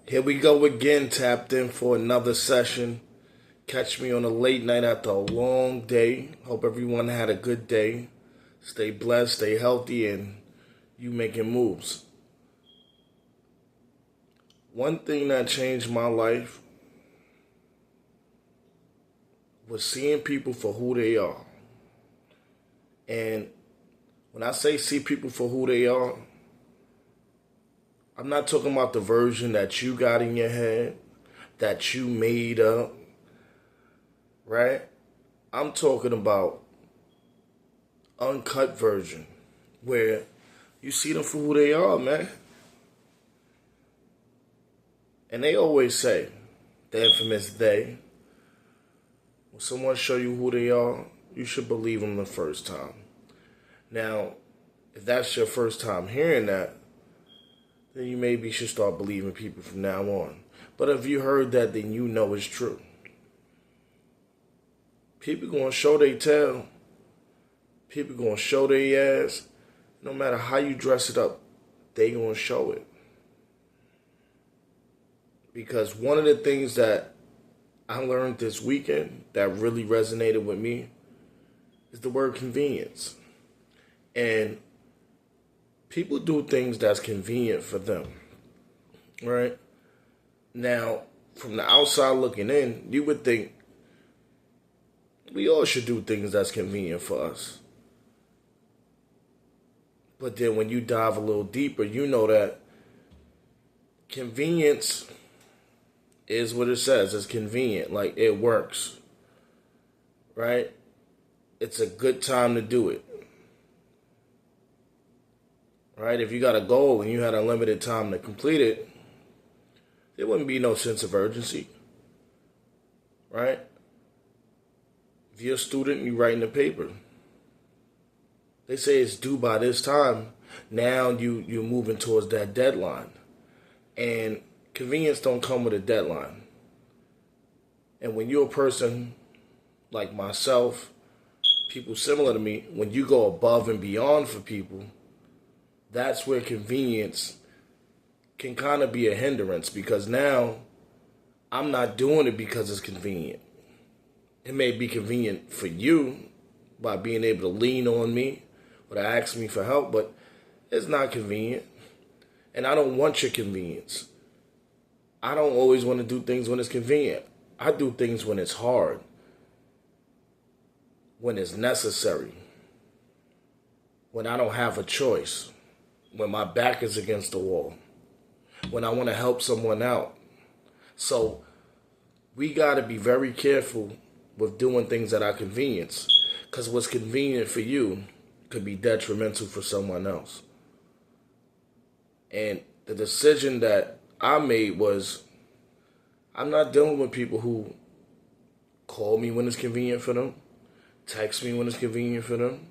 Here we go again, tapped in for another session. Catch me on a late night after a long day. Hope everyone had a good day. Stay blessed, stay healthy, and you making moves. One thing that changed my life was seeing people for who they are. And when I say see people for who they are, I'm not talking about the version that you got in your head, that you made up, right? I'm talking about uncut version where you see them for who they are, man. And they always say, the infamous they, when someone show you who they are, you should believe them the first time. Now, if that's your first time hearing that, then you maybe should start believing people from now on. But if you heard that, then you know it's true. People gonna show they tail. People gonna show their ass. No matter how you dress it up, they gonna show it. Because one of the things that I learned this weekend that really resonated with me is the word convenience. And people do things that's convenient for them, right? Now, from the outside looking in, you would think we all should do things that's convenient for us. But then when you dive a little deeper, you know that convenience is what it says. It's convenient, like it works, right? It's a good time to do it. Right? If you got a goal and you had unlimited time to complete it, there wouldn't be no sense of urgency. Right? If you're a student and you're writing a paper, they say it's due by this time. Now you're moving towards that deadline. And convenience don't come with a deadline. And when you're a person like myself, people similar to me, when you go above and beyond for people, that's where convenience can kind of be a hindrance, because now I'm not doing it because it's convenient. It may be convenient for you by being able to lean on me or to ask me for help, but it's not convenient. And I don't want your convenience. I don't always want to do things when it's convenient. I do things when it's hard, when it's necessary, when I don't have a choice, when my back is against the wall, when I want to help someone out. So we got to be very careful with doing things at our convenience, because what's convenient for you could be detrimental for someone else. And the decision that I made was, I'm not dealing with people who call me when it's convenient for them, text me when it's convenient for them,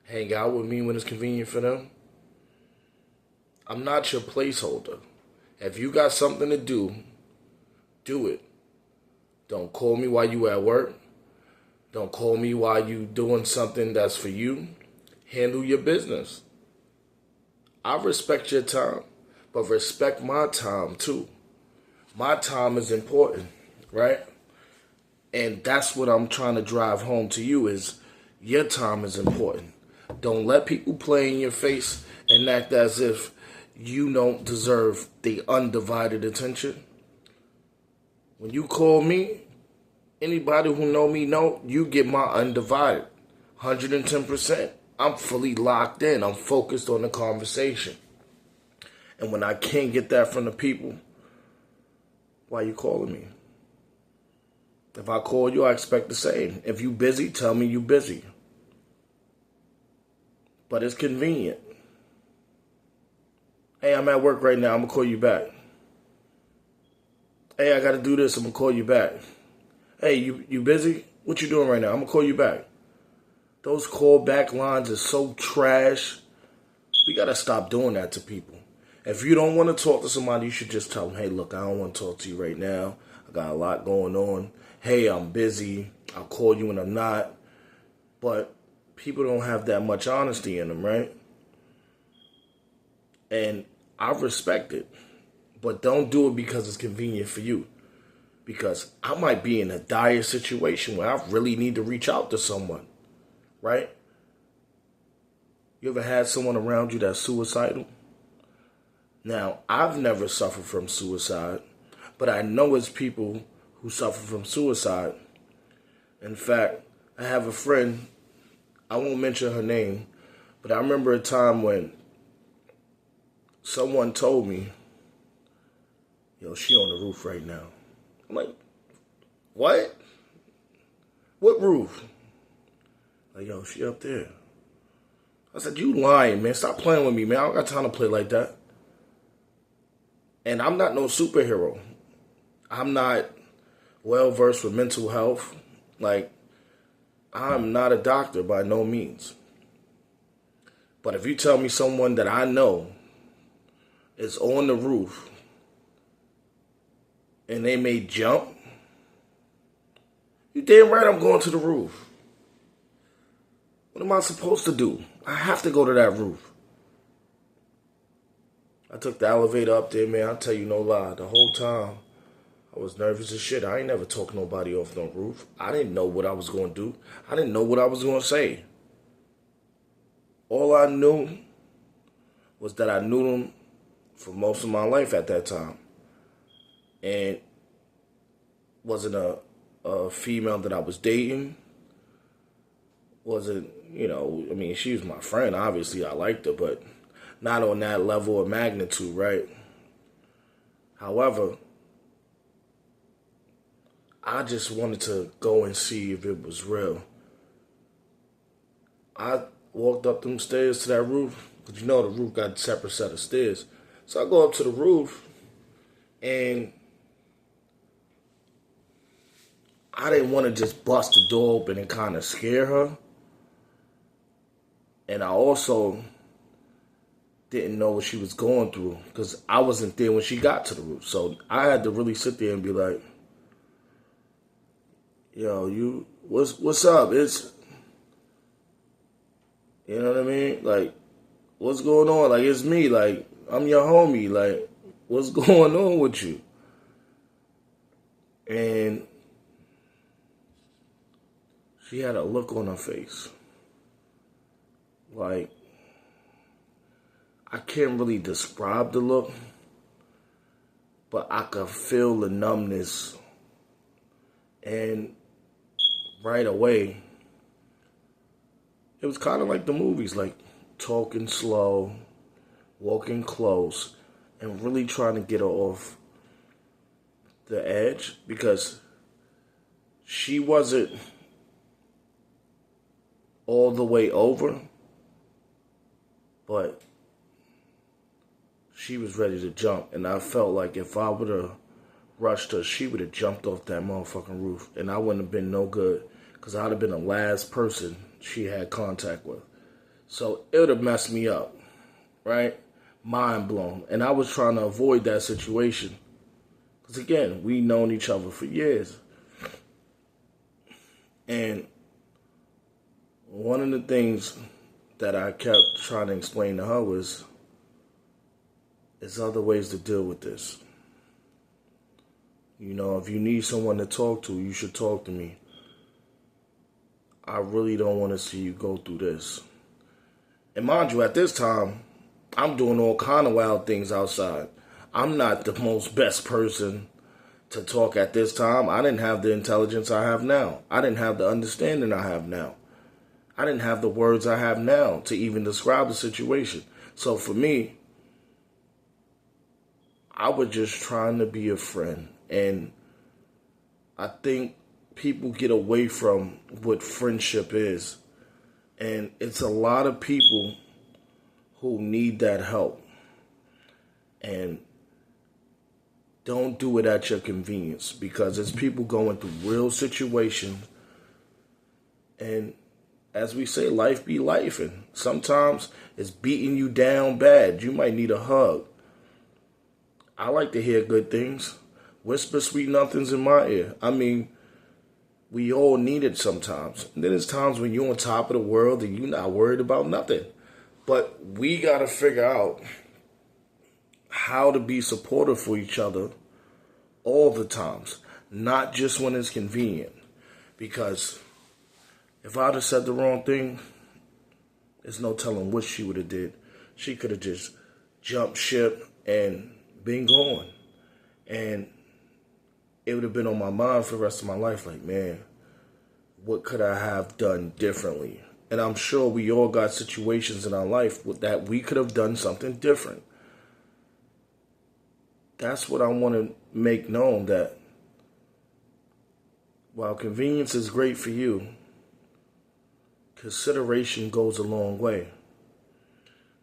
hang out with me when it's convenient for them. I'm not your placeholder. If you got something to do, do it. Don't call me while you at work. Don't call me while you doing something that's for you. Handle your business. I respect your time, but respect my time too. My time is important, right? And that's what I'm trying to drive home to you is your time is important. Don't let people play in your face and act as if you don't deserve the undivided attention. When you call me, anybody who know me know you get my undivided 110%. I'm fully locked in. I'm focused on the conversation. And when I can't get that from the people, why are you calling me? If I call you, I expect the same. If you busy, tell me you busy. But it's convenient. Hey, I'm at work right now. I'm going to call you back. Hey, I got to do this. I'm going to call you back. Hey, you busy? What you doing right now? I'm going to call you back. Those callback lines are so trash. We got to stop doing that to people. If you don't want to talk to somebody, you should just tell them, hey, look, I don't want to talk to you right now. I got a lot going on. Hey, I'm busy. I'll call you when I'm not. But people don't have that much honesty in them, right? And I respect it. But don't do it because it's convenient for you. Because I might be in a dire situation where I really need to reach out to someone, right? You ever had someone around you that's suicidal? Now, I've never suffered from suicide, but I know it's people who suffer from suicide. In fact, I have a friend, I won't mention her name, but I remember a time when someone told me, yo, she on the roof right now. I'm like, what? What roof? Like, yo, she up there. I said, you lying, man. Stop playing with me, man. I don't got time to play like that. And I'm not no superhero. I'm not well versed with mental health. Like, I'm not a doctor by no means. But if you tell me someone that I know is on the roof and they may jump, you damn right I'm going to the roof. What am I supposed to do? I have to go to that roof. I took the elevator up there, man. I'll tell you no lie. The whole time, I was nervous as shit. I ain't never talked nobody off no roof. I didn't know what I was going to do. I didn't know what I was going to say. All I knew was that I knew them for most of my life at that time. And wasn't a female that I was dating. Wasn't, I mean, she was my friend. Obviously, I liked her, but not on that level of magnitude, right? However, I just wanted to go and see if it was real. I walked up them stairs to that roof, because the roof got a separate set of stairs. So I go up to the roof, and I didn't want to just bust the door open and kind of scare her. And I also didn't know what she was going through, because I wasn't there when she got to the roof. So I had to really sit there and be like, yo, what's up? It's, you know what I mean? Like, what's going on? Like, it's me. Like, I'm your homie. Like, what's going on with you? And she had a look on her face. Like, I can't really describe the look, but I could feel the numbness. And right away, it was kind of like the movies, like talking slow, walking close, and really trying to get her off the edge, because she wasn't all the way over, but she was ready to jump. And I felt like if I would have rushed her, she would have jumped off that motherfucking roof, and I wouldn't have been no good, because I'd have been the last person she had contact with. So it would have messed me up, right? Mind blown. And I was trying to avoid that situation, because again, we known each other for years. And one of the things that I kept trying to explain to her was, there's other ways to deal with this. If you need someone to talk to, you should talk to me. I really don't want to see you go through this. And mind you, at this time, I'm doing all kind of wild things outside. I'm not the most best person to talk at this time. I didn't have the intelligence I have now. I didn't have the understanding I have now. I didn't have the words I have now to even describe the situation. So for me, I was just trying to be a friend. And I think people get away from what friendship is. And it's a lot of people who need that help. And don't do it at your convenience, because it's people going through real situations. And as we say, life be life. And sometimes it's beating you down bad. You might need a hug. I like to hear good things. Whisper sweet nothings in my ear. I mean, we all need it sometimes. And then there's times when you're on top of the world and you're not worried about nothing. But we got to figure out how to be supportive for each other all the times, not just when it's convenient. Because if I'd have said the wrong thing, there's no telling what she would have did. She could have just jumped ship and been gone. And it would have been on my mind for the rest of my life, like, man, what could I have done differently? And I'm sure we all got situations in our life that we could have done something different. That's what I want to make known, that while convenience is great for you, consideration goes a long way.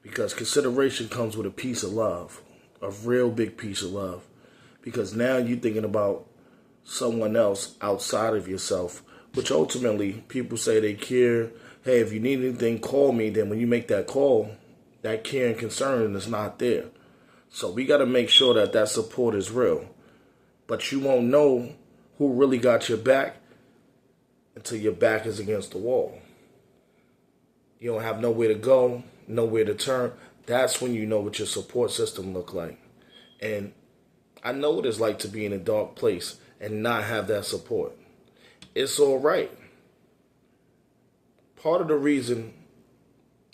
Because consideration comes with a piece of love, a real big piece of love. Because now you're thinking about someone else outside of yourself, which ultimately people say they care. Hey, if you need anything, call me. Then when you make that call, that care and concern is not there. So we got to make sure that that support is real. But you won't know who really got your back until your back is against the wall. You don't have nowhere to go, nowhere to turn. That's when you know what your support system look like. And I know what it's like to be in a dark place and not have that support. It's all right. Part of the reason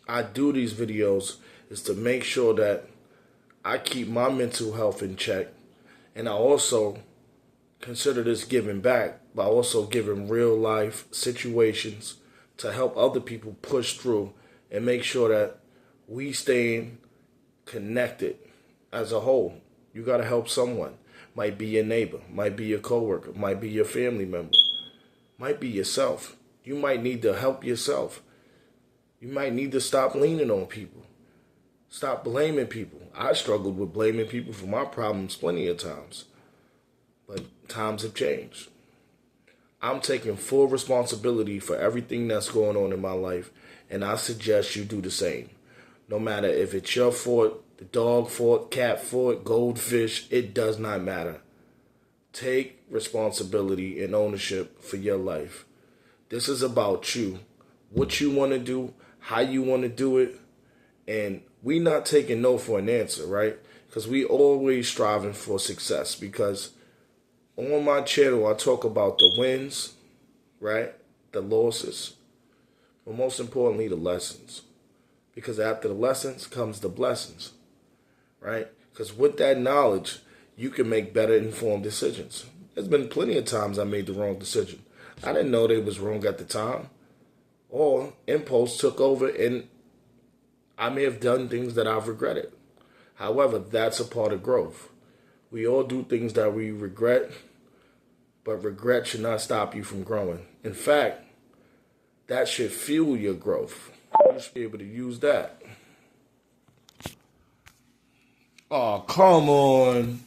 I do these videos is to make sure that I keep my mental health in check. And I also consider this giving back by also giving real life situations to help other people push through and make sure that we stay connected as a whole. You got to help someone. Might be your neighbor, might be your coworker, might be your family member, might be yourself. You might need to help yourself. You might need to stop leaning on people. Stop blaming people. I struggled with blaming people for my problems plenty of times. But times have changed. I'm taking full responsibility for everything that's going on in my life, and I suggest you do the same. No matter if it's your fault, the dog fault, cat fault, goldfish, it does not matter. Take responsibility and ownership for your life. This is about you, what you want to do, how you want to do it, and we not taking no for an answer, right? Because we always striving for success. Because on my channel, I talk about the wins, right? The losses, but most importantly, the lessons. Because after the lessons comes the blessings, right? Because with that knowledge, you can make better informed decisions. There's been plenty of times I made the wrong decision. I didn't know they was wrong at the time. Or impulse took over and I may have done things that I've regretted. However, that's a part of growth. We all do things that we regret, but regret should not stop you from growing. In fact, that should fuel your growth. You should be able to use that. Oh, come on.